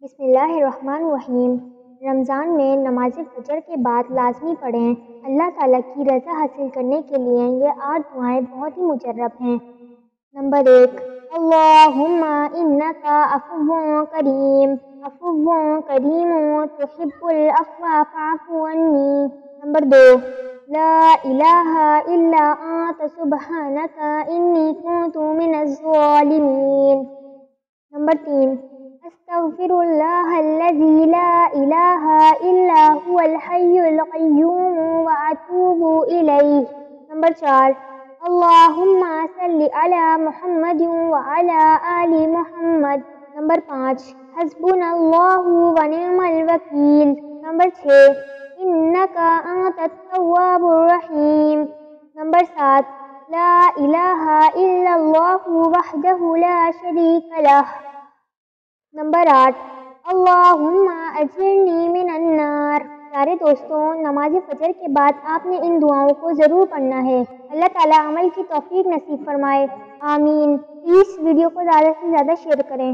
بسم اللہ الرحمن الرحیم۔ رمضان میں نماز فجر کے بعد لازمی پڑھیں۔ اللہ تعالیٰ کی رضا حاصل کرنے کے لیے یہ 8 دعائیں بہت ہی مجرب ہیں۔ نمبر 1، اللہم انکا عفو کریم، عفو کریم تحب العفو فاعف عنی۔ نمبر 2، لا الہ الا انت سبحانک انی کنت من الظالمین۔ نمبر 3، استغفر اللہ الذی لا الہ الا هو الحی القیوم واتوب الیہ۔ نمبر 4، اللہم صلی علی محمد وعلی آل محمد۔ نمبر 5، حسبنا اللہ ونعم الوکیل۔ نمبر 6، انکا انت التواب الرحیم۔ نمبر 7، لا الہ الا اللہ وحدہ لا شریک لہ۔ نمبر 8، اللہم اجرنی من النار۔ پیارے دوستوں، نماز فجر کے بعد آپ نے ان دعاؤں کو ضرور پڑھنا ہے۔ اللہ تعالیٰ عمل کی توفیق نصیب فرمائے، آمین۔ پلیز ویڈیو کو زیادہ سے زیادہ شیئر کریں۔